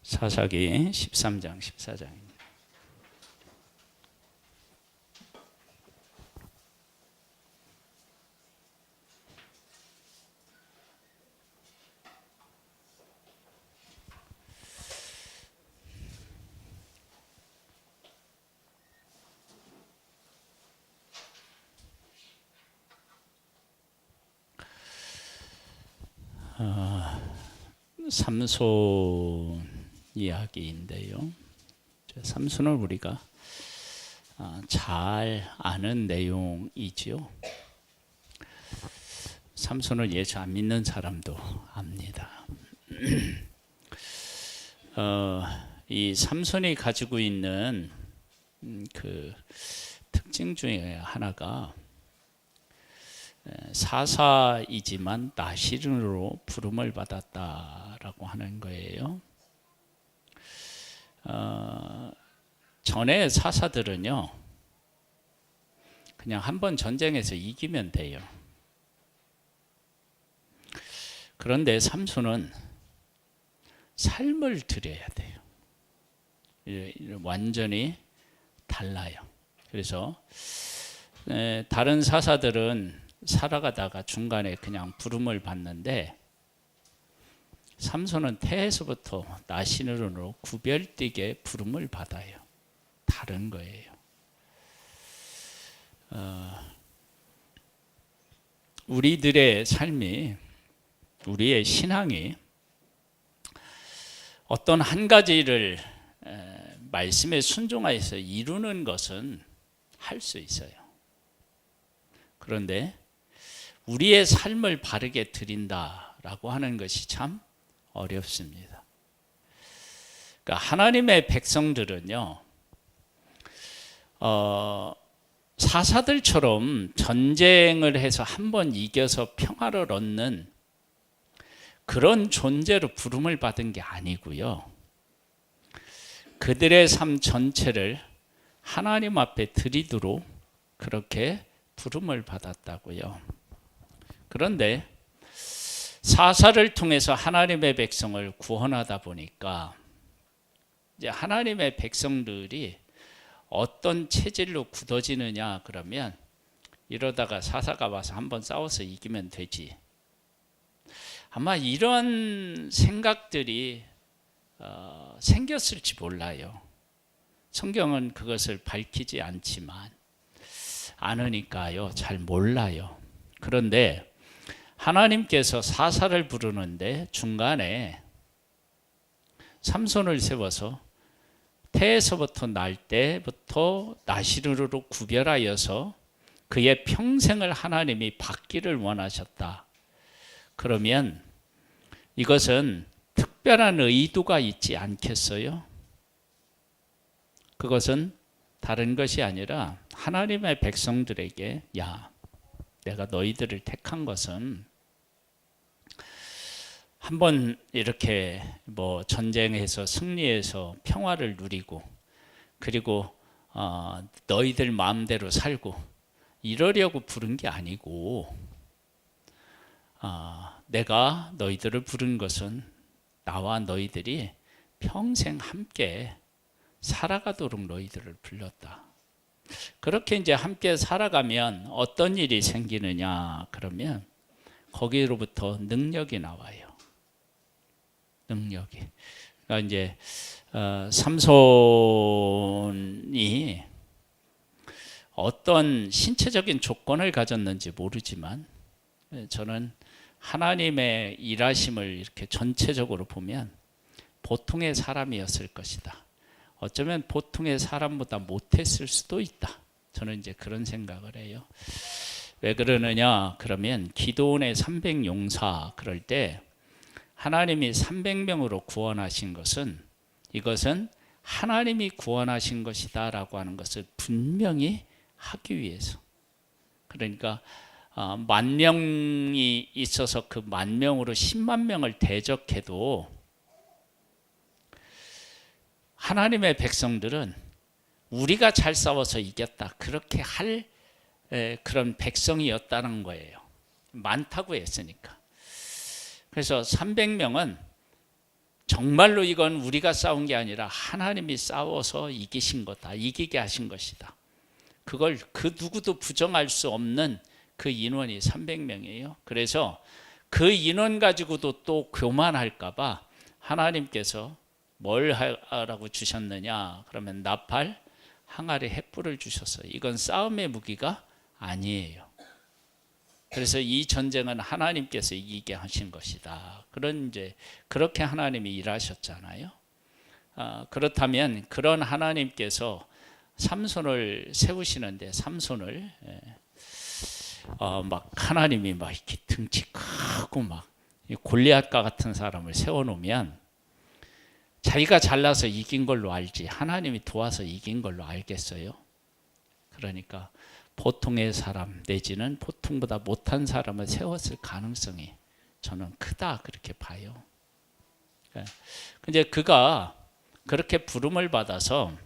사사기 13장 14장입니다. 삼손 이야기인데요. 삼손을 우리가 잘 아는 내용이지요. 삼손을 예수 안 믿는 사람도 압니다. 이 삼손이 가지고 있는 그 특징 중에 하나가 사사이지만 나시른으로 부름을 받았다라고 하는 거예요. 전에 사사들은요, 그냥 한번 전쟁에서 이기면 돼요. 그런데 삼손은 삶을 드려야 돼요. 완전히 달라요. 그래서 다른 사사들은 살아가다가 중간에 그냥 부름을 받는데 삼손은 태에서부터 나시른으로 구별되게 부름을 받아요. 다른 거예요. 우리들의 삶이, 우리의 신앙이 어떤 한 가지를 말씀에 순종하여서 이루는 것은 할 수 있어요. 그런데 우리의 삶을 바르게 드린다라고 하는 것이 참 어렵습니다. 그러니까 하나님의 백성들은요, 사사들처럼 전쟁을 해서 한번 이겨서 평화를 얻는 그런 존재로 부름을 받은 게 아니고요. 그들의 삶 전체를 하나님 앞에 드리도록 그렇게 부름을 받았다고요. 그런데 사사를 통해서 하나님의 백성을 구원하다 보니까 이제 하나님의 백성들이 어떤 체질로 굳어지느냐 그러면 이러다가 사사가 와서 한번 싸워서 이기면 되지. 아마 이런 생각들이 생겼을지 몰라요. 성경은 그것을 밝히지 않지만 않으니까요, 잘 몰라요. 그런데 하나님께서 사사를 부르는데 중간에 삼손을 세워서 태에서부터 날 때부터 나시른으로 구별하여서 그의 평생을 하나님이 받기를 원하셨다. 그러면 이것은 특별한 의도가 있지 않겠어요? 그것은 다른 것이 아니라 하나님의 백성들에게 내가 너희들을 택한 것은 한번 이렇게 전쟁에서 승리해서 평화를 누리고 그리고 너희들 마음대로 살고 이러려고 부른 게 아니고 내가 너희들을 부른 것은 나와 너희들이 평생 함께 살아가도록 너희들을 불렀다. 그렇게 이제 함께 살아가면 어떤 일이 생기느냐 그러면 거기로부터 능력이 나와요. 능력이. 그러니까 이제 삼손이 어떤 신체적인 조건을 가졌는지 모르지만 저는 하나님의 일하심을 이렇게 전체적으로 보면 보통의 사람이었을 것이다. 어쩌면 보통의 사람보다 못했을 수도 있다. 저는 이제 그런 생각을 해요. 왜 그러느냐 그러면 기드온의 300용사 그럴 때 하나님이 300명으로 구원하신 것은 이것은 하나님이 구원하신 것이다 라고 하는 것을 분명히 하기 위해서. 그러니까 10,000명이 있어서 그 10,000명으로 100,000 명을 대적해도 하나님의 백성들은 우리가 잘 싸워서 이겼다 그렇게 할 그런 백성이었다는 거예요. 많다고 했으니까. 그래서 300명은 정말로 이건 우리가 싸운 게 아니라 하나님이 싸워서 이기신 거다. 이기게 하신 것이다. 그걸 그 누구도 부정할 수 없는 그 인원이 300명이에요. 그래서 그 인원 가지고도 또 교만할까 봐 하나님께서 뭘 하라고 주셨느냐? 그러면 나팔, 항아리, 횃불을 주셨어요. 이건 싸움의 무기가 아니에요. 그래서 이 전쟁은 하나님께서 이기게 하신 것이다. 그렇게 하나님이 일하셨잖아요. 그렇다면 그런 하나님께서 삼손을 세우시는데 삼손을 막 하나님이 막 이렇게 등치 크고 막 골리앗과 같은 사람을 세워놓으면 자기가 잘나서 이긴 걸로 알지 하나님이 도와서 이긴 걸로 알겠어요? 그러니까 보통의 사람 내지는 보통보다 못한 사람을 세웠을 가능성이 저는 크다 그렇게 봐요. 근데 그가 그렇게 부름을 받아서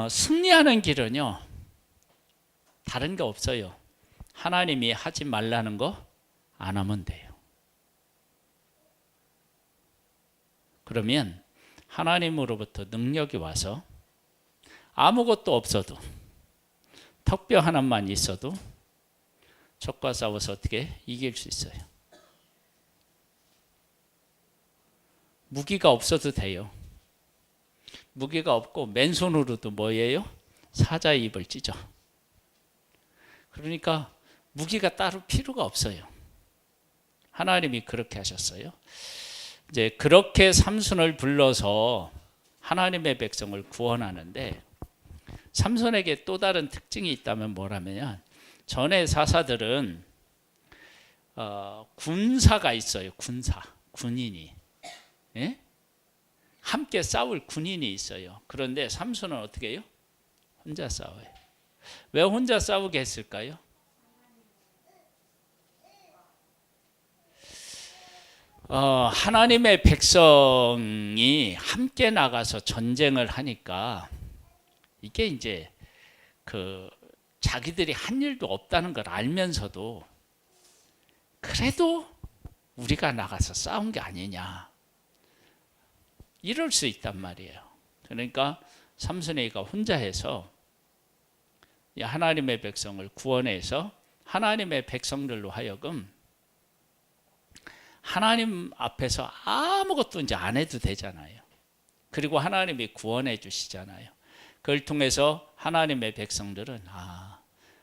승리하는 길은요 다른 게 없어요. 하나님이 하지 말라는 거 안 하면 돼요. 그러면 하나님으로부터 능력이 와서 아무것도 없어도 턱뼈 하나만 있어도 적과 싸워서 어떻게 이길 수 있어요. 무기가 없어도 돼요. 무기가 없고 맨손으로도 뭐예요? 사자의 입을 찢어. 그러니까 무기가 따로 필요가 없어요. 하나님이 그렇게 하셨어요. 이제 그렇게 삼손을 불러서 하나님의 백성을 구원하는데 삼손에게 또 다른 특징이 있다면 뭐라면 전에 사사들은 군사가 있어요. 군인이 함께 싸울 군인이 있어요. 그런데 삼손은 어떻게 해요? 혼자 싸워요. 왜 혼자 싸우게 했을까요? 하나님의 백성이 함께 나가서 전쟁을 하니까 이게 이제 자기들이 한 일도 없다는 걸 알면서도 그래도 우리가 나가서 싸운 게 아니냐 이럴 수 있단 말이에요. 그러니까 삼손이가 혼자 해서 하나님의 백성을 구원해서 하나님의 백성들로 하여금 하나님 앞에서 아무것도 이제 안 해도 되잖아요. 그리고 하나님이 구원해 주시잖아요. 그걸 통해서 하나님의 백성들은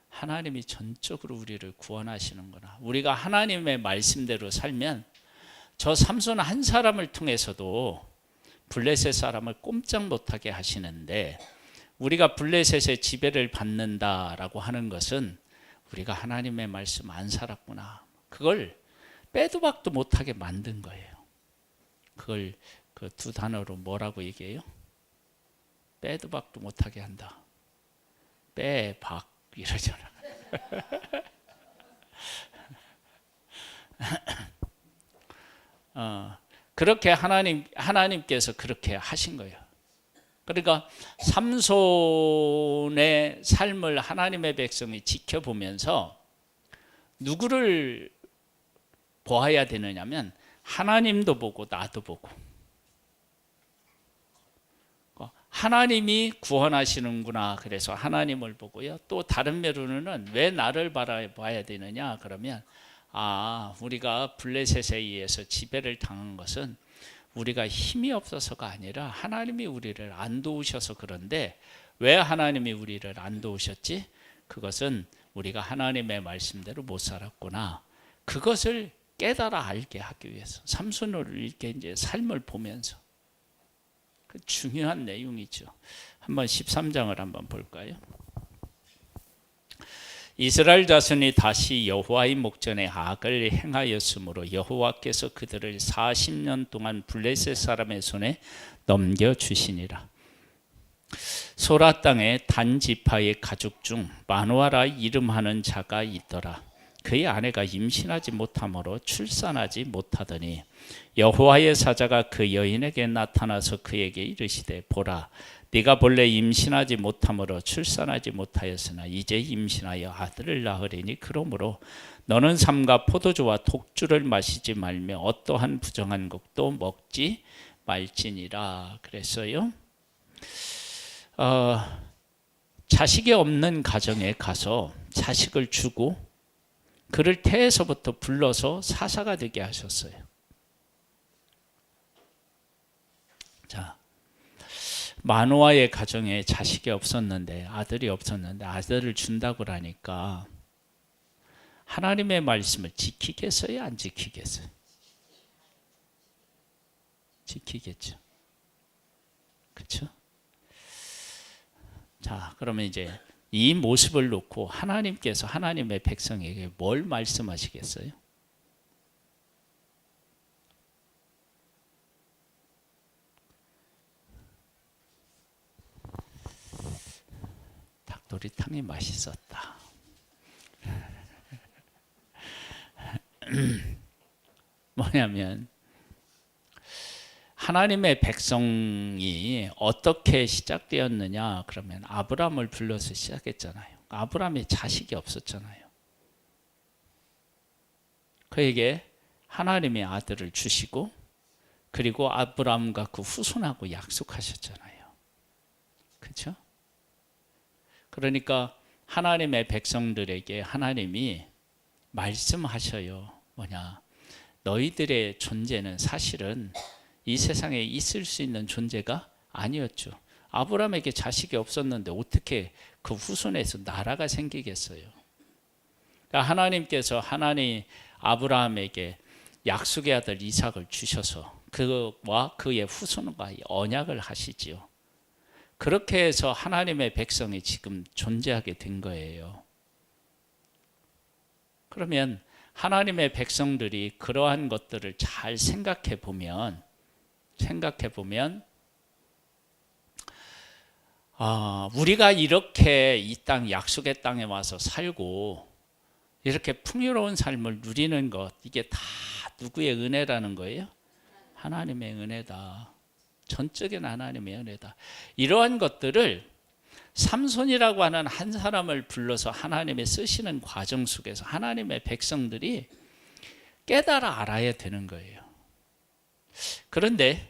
하나님이 전적으로 우리를 구원하시는구나. 우리가 하나님의 말씀대로 살면 저 삼손 한 사람을 통해서도 블레셋 사람을 꼼짝 못하게 하시는데 우리가 블레셋의 지배를 받는다라고 하는 것은 우리가 하나님의 말씀 안 살았구나. 그걸 빼도 박도 못하게 만든 거예요. 그걸 그 두 단어로 뭐라고 얘기해요? 빼도 박도 못하게 한다. 빼박 이러잖아. 그렇게 하나님께서 그렇게 하신 거예요. 그러니까 삼손의 삶을 하나님의 백성이 지켜보면서 누구를 보아야 되느냐면 하나님도 보고 나도 보고 하나님이 구원하시는구나. 그래서 하나님을 보고요. 또 다른 면으로는 왜 나를 바라봐야 되느냐 그러면 우리가 블레셋에 의해서 지배를 당한 것은 우리가 힘이 없어서가 아니라 하나님이 우리를 안 도우셔서 그런데 왜 하나님이 우리를 안 도우셨지? 그것은 우리가 하나님의 말씀대로 못 살았구나. 그것을 깨달아 알게 하기 위해서 삼손을 이렇게 이제 삶을 보면서 중요한 내용이죠. 한번 13장을 한번 볼까요? 이스라엘 자손이 다시 여호와의 목전에 악을 행하였으므로 여호와께서 그들을 40년 동안 블레셋 사람의 손에 넘겨주시니라. 소라 땅에 단 지파의 가족 중 마누아라 이름하는 자가 있더라. 그의 아내가 임신하지 못하므로 출산하지 못하더니 여호와의 사자가 그 여인에게 나타나서 그에게 이르시되 보라 네가 본래 임신하지 못함으로 출산하지 못하였으나 이제 임신하여 아들을 낳으리니 그러므로 너는 삼가 포도주와 독주를 마시지 말며 어떠한 부정한 곡도 먹지 말지니라 그랬어요. 자식이 없는 가정에 가서 자식을 주고 그를 태에서부터 불러서 사사가 되게 하셨어요. 자, 마노아의 가정에 자식이 없었는데 아들이 없었는데 아들을 준다고 하니까 하나님의 말씀을 지키겠어요? 안 지키겠어요? 지키겠죠. 그렇죠? 자, 그러면 이제 이 모습을 놓고 하나님께서 하나님의 백성에게 뭘 말씀하시겠어요? 닭도리탕이 맛있었다. 뭐냐면 하나님의 백성이 어떻게 시작되었느냐 그러면 아브라함을 불러서 시작했잖아요. 아브라함이 자식이 없었잖아요. 그에게 하나님의 아들을 주시고 그리고 아브라함과 그 후손하고 약속하셨잖아요. 그렇죠? 그러니까 하나님의 백성들에게 하나님이 말씀하셔요. 뭐냐? 너희들의 존재는 사실은 이 세상에 있을 수 있는 존재가 아니었죠. 아브라함에게 자식이 없었는데 어떻게 그 후손에서 나라가 생기겠어요? 그러니까 하나님께서 아브라함에게 약속의 아들 이삭을 주셔서 그와 그의 후손과 언약을 하시지요. 그렇게 해서 하나님의 백성이 지금 존재하게 된 거예요. 그러면 하나님의 백성들이 그러한 것들을 잘 생각해 보면 우리가 이렇게 이 땅 약속의 땅에 와서 살고 이렇게 풍요로운 삶을 누리는 것 이게 다 누구의 은혜라는 거예요? 하나님의 은혜다. 전적인 하나님의 은혜다. 이러한 것들을 삼손이라고 하는 한 사람을 불러서 하나님이 쓰시는 과정 속에서 하나님의 백성들이 깨달아 알아야 되는 거예요. 그런데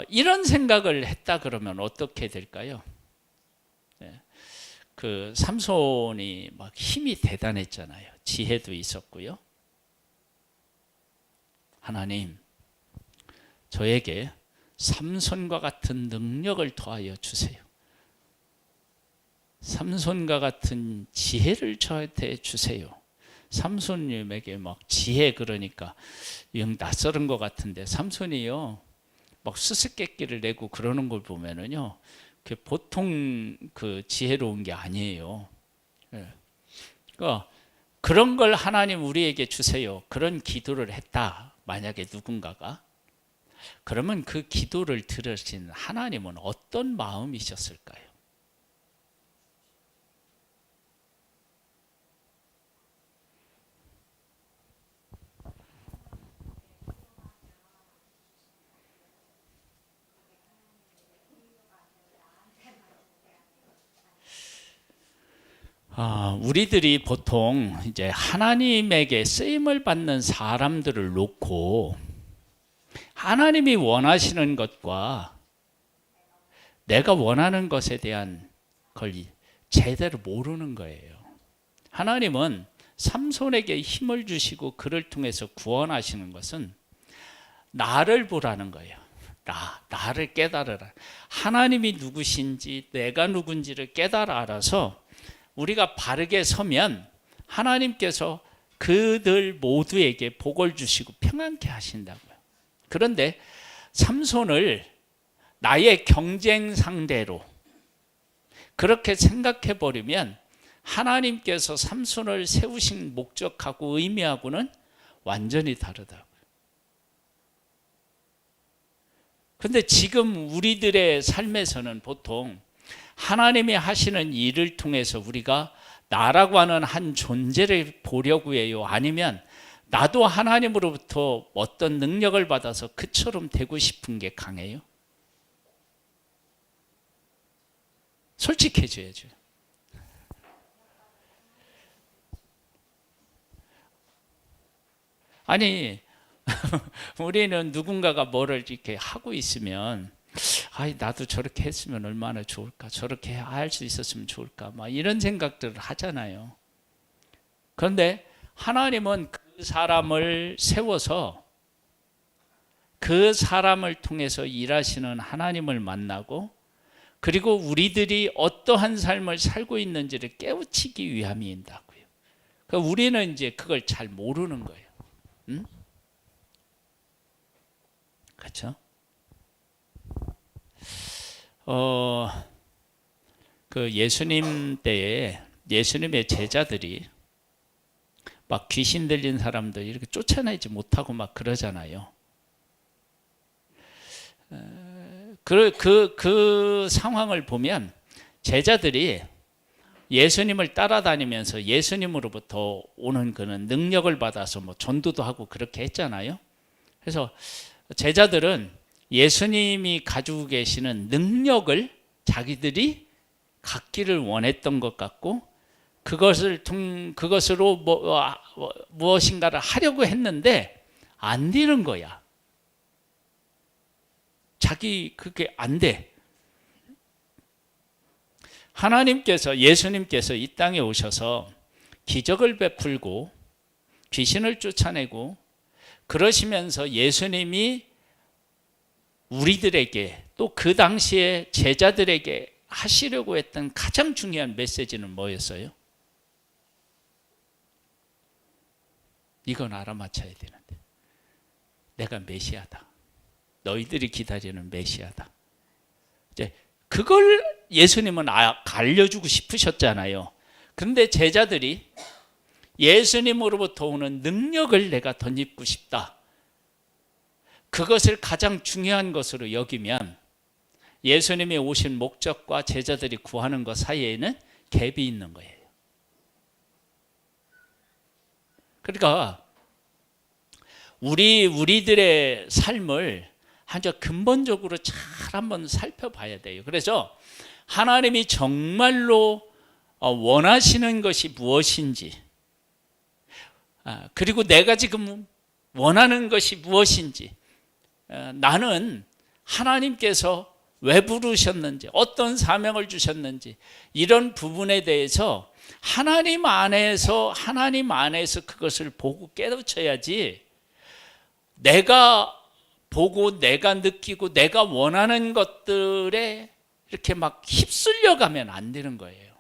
이런 생각을 했다 그러면 어떻게 될까요? 그 삼손이 막 힘이 대단했잖아요. 지혜도 있었고요. 하나님, 저에게 삼손과 같은 능력을 더하여 주세요. 삼손과 같은 지혜를 저한테 주세요. 삼손님에게 막 지혜 그러니까 영 낯설은 것 같은데 삼손이요 막 수수께끼를 내고 그러는 걸 보면은요 보통 그 지혜로운 게 아니에요. 그러니까 그런 걸 하나님 우리에게 주세요. 그런 기도를 했다. 만약에 누군가가 그러면 그 기도를 들으신 하나님은 어떤 마음이셨을까요? 우리들이 보통 이제 하나님에게 쓰임을 받는 사람들을 놓고 하나님이 원하시는 것과 내가 원하는 것에 대한 걸 제대로 모르는 거예요. 하나님은 삼손에게 힘을 주시고 그를 통해서 구원하시는 것은 나를 보라는 거예요. 나를 깨달으라. 하나님이 누구신지 내가 누군지를 깨달아 알아서 우리가 바르게 서면 하나님께서 그들 모두에게 복을 주시고 평안케 하신다고요. 그런데 삼손을 나의 경쟁 상대로 그렇게 생각해 버리면 하나님께서 삼손을 세우신 목적하고 의미하고는 완전히 다르다고요. 그런데 지금 우리들의 삶에서는 보통 하나님이 하시는 일을 통해서 우리가 나라고 하는 한 존재를 보려고 해요. 아니면 나도 하나님으로부터 어떤 능력을 받아서 그처럼 되고 싶은 게 강해요. 솔직해져야죠. 아니 우리는 누군가가 뭐를 이렇게 하고 있으면 나도 저렇게 했으면 얼마나 좋을까, 저렇게 할 수 있었으면 좋을까, 막 이런 생각들을 하잖아요. 그런데 하나님은 그 사람을 세워서 그 사람을 통해서 일하시는 하나님을 만나고, 그리고 우리들이 어떠한 삶을 살고 있는지를 깨우치기 위함이다고요. 그러니까 우리는 이제 그걸 잘 모르는 거예요. 응? 그렇죠? 그 예수님 때에 예수님의 제자들이 막 귀신 들린 사람들 이렇게 쫓아내지 못하고 막 그러잖아요. 그 상황을 보면 제자들이 예수님을 따라다니면서 예수님으로부터 오는 그런 능력을 받아서 뭐 전도도 하고 그렇게 했잖아요. 그래서 제자들은 예수님이 가지고 계시는 능력을 자기들이 갖기를 원했던 것 같고, 그것으로 무엇인가를 하려고 했는데 안 되는 거야. 그게 안 돼. 예수님께서 이 땅에 오셔서 기적을 베풀고 귀신을 쫓아내고 그러시면서 예수님이 우리들에게 또 그 당시에 제자들에게 하시려고 했던 가장 중요한 메시지는 뭐였어요? 이건 알아맞혀야 되는데, 내가 메시아다. 너희들이 기다리는 메시아다. 이제 그걸 예수님은 알려주고 싶으셨잖아요. 그런데 제자들이 예수님으로부터 오는 능력을 내가 덧입고 싶다, 그것을 가장 중요한 것으로 여기면 예수님이 오신 목적과 제자들이 구하는 것 사이에는 갭이 있는 거예요. 그러니까 우리들의 삶을 아주 근본적으로 잘 한번 살펴봐야 돼요. 그래서 하나님이 정말로 원하시는 것이 무엇인지, 그리고 내가 지금 원하는 것이 무엇인지, 나는 하나님께서 왜 부르셨는지, 어떤 사명을 주셨는지, 이런 부분에 대해서 하나님 안에서 그것을 보고 깨우쳐야지, 내가 보고 내가 느끼고 내가 원하는 것들에 이렇게 막 휩쓸려 가면 안 되는 거예요.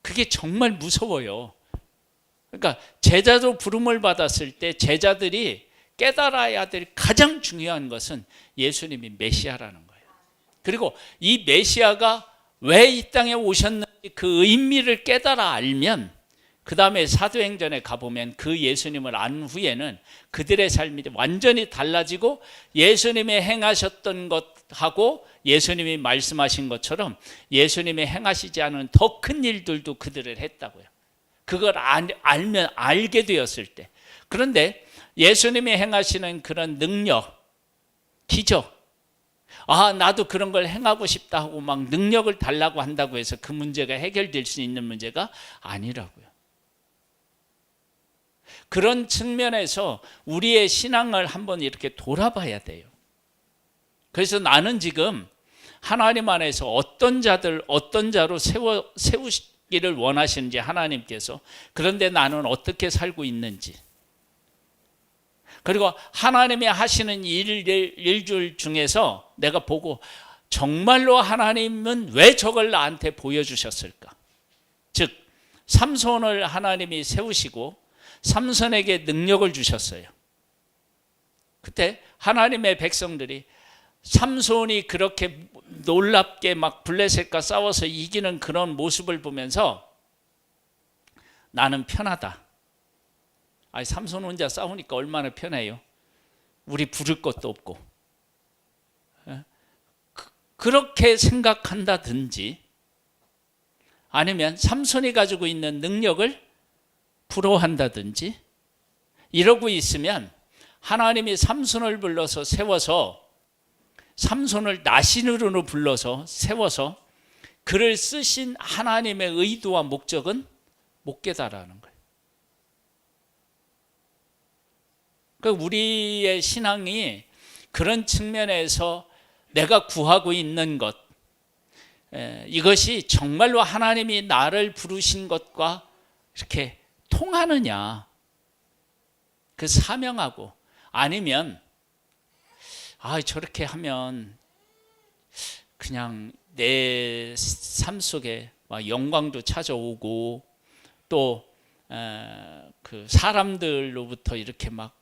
그게 정말 무서워요. 그러니까 제자도 부름을 받았을 때 제자들이 깨달아야 될 가장 중요한 것은 예수님이 메시아라는 거예요. 그리고 이 메시아가 왜 이 땅에 오셨는지 그 의미를 깨달아 알면, 그 다음에 사도행전에 가보면 그 예수님을 안 후에는 그들의 삶이 완전히 달라지고, 예수님이 행하셨던 것하고 예수님이 말씀하신 것처럼 예수님이 행하시지 않은 더 큰 일들도 그들을 했다고요. 그걸 알게 되었을 때. 그런데 예수님이 행하시는 그런 능력, 기적, 나도 그런 걸 행하고 싶다 하고 막 능력을 달라고 한다고 해서 그 문제가 해결될 수 있는 문제가 아니라고요. 그런 측면에서 우리의 신앙을 한번 이렇게 돌아봐야 돼요. 그래서 나는 지금 하나님 안에서 어떤 자로 세우기를 원하시는지 하나님께서, 그런데 나는 어떻게 살고 있는지, 그리고 하나님이 하시는 일들 중에서 내가 보고 정말로 하나님은 왜 저걸 나한테 보여주셨을까? 즉 삼손을 하나님이 세우시고 삼손에게 능력을 주셨어요. 그때 하나님의 백성들이 삼손이 그렇게 놀랍게 막 블레셋과 싸워서 이기는 그런 모습을 보면서 나는 편하다. 삼손 혼자 싸우니까 얼마나 편해요. 우리 부를 것도 없고. 그렇게 생각한다든지, 아니면 삼손이 가지고 있는 능력을 부러워한다든지 이러고 있으면, 하나님이 삼손을 불러서 세워서, 삼손을 나신으로 불러서 세워서 그를 쓰신 하나님의 의도와 목적은 못 깨달아는 거예요. 그러니까 우리의 신앙이 그런 측면에서 내가 구하고 있는 것, 이것이 정말로 하나님이 나를 부르신 것과 이렇게 통하느냐, 그 사명하고, 아니면 저렇게 하면 그냥 내 삶 속에 막 영광도 찾아오고 또 그 사람들로부터 이렇게 막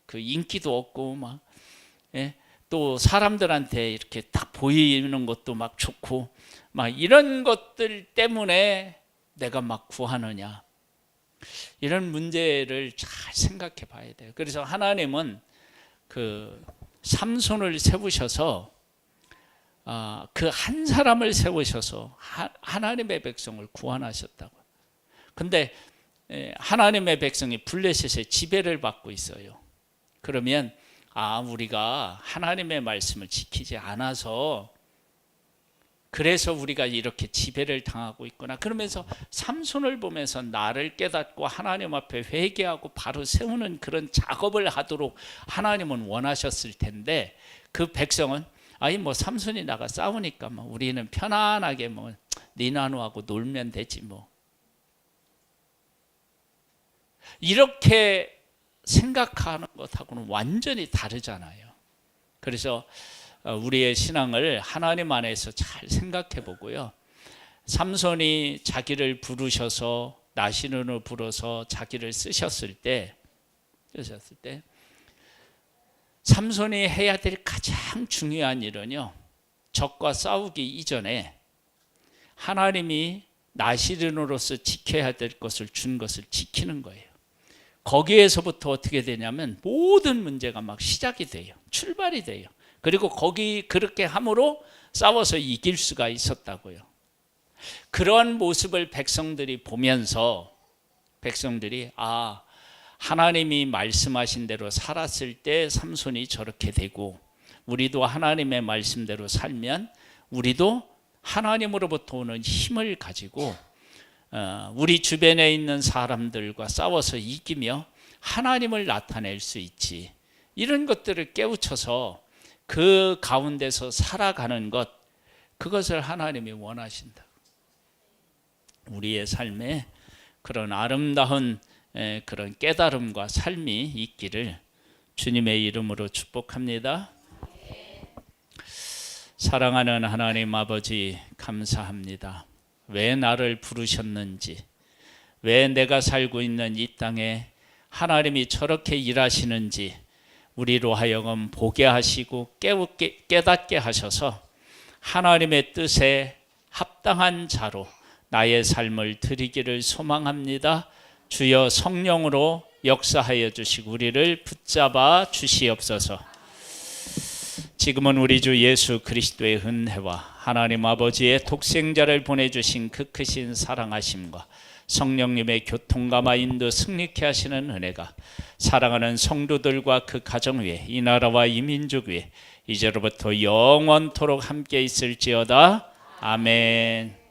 그 인기도 없고 막, 또 사람들한테 이렇게 딱 보이는 것도 막 좋고 막 이런 것들 때문에 내가 막 구하느냐, 이런 문제를 잘 생각해 봐야 돼요. 그래서 하나님은 그 삼손을 세우셔서 그 한 사람을 세우셔서 하나님의 백성을 구원하셨다고. 근데 하나님의 백성이 블레셋의 지배를 받고 있어요. 그러면 우리가 하나님의 말씀을 지키지 않아서 그래서 우리가 이렇게 지배를 당하고 있구나. 그러면서 삼손을 보면서 나를 깨닫고 하나님 앞에 회개하고 바로 세우는 그런 작업을 하도록 하나님은 원하셨을 텐데, 그 백성은 뭐 삼손이 나가 싸우니까 뭐 우리는 편안하게 뭐 니나노하고 놀면 되지 뭐, 이렇게 생각하는 것하고는 완전히 다르잖아요. 그래서 우리의 신앙을 하나님 안에서 잘 생각해 보고요. 삼손이 자기를 부르셔서 나시론을 불어서 자기를 쓰셨을 때 삼손이 해야 될 가장 중요한 일은요, 적과 싸우기 이전에 하나님이 나시론으로서 지켜야 될 것을 준 것을 지키는 거예요. 거기에서부터 어떻게 되냐면 모든 문제가 막 시작이 돼요. 출발이 돼요. 그리고 그렇게 함으로 싸워서 이길 수가 있었다고요. 그런 모습을 백성들이 보면서 백성들이 하나님이 말씀하신 대로 살았을 때 삼손이 저렇게 되고, 우리도 하나님의 말씀대로 살면 우리도 하나님으로부터 오는 힘을 가지고 우리 주변에 있는 사람들과 싸워서 이기며 하나님을 나타낼 수 있지. 이런 것들을 깨우쳐서 그 가운데서 살아가는 것, 그것을 하나님이 원하신다. 우리의 삶에 그런 아름다운 그런 깨달음과 삶이 있기를 주님의 이름으로 축복합니다. 사랑하는 하나님 아버지, 감사합니다. 왜 나를 부르셨는지, 왜 내가 살고 있는 이 땅에 하나님이 저렇게 일하시는지 우리로 하여금 보게 하시고 깨닫게 하셔서 하나님의 뜻에 합당한 자로 나의 삶을 드리기를 소망합니다. 주여 성령으로 역사하여 주시고 우리를 붙잡아 주시옵소서. 지금은 우리 주 예수 그리스도의 은혜와 하나님 아버지의 독생자를 보내주신 그 크신 사랑하심과 성령님의 교통감화 인도 승리케 하시는 은혜가 사랑하는 성도들과 그 가정 위에, 이 나라와 이 민족 위에 이제로부터 영원토록 함께 있을지어다. 아멘.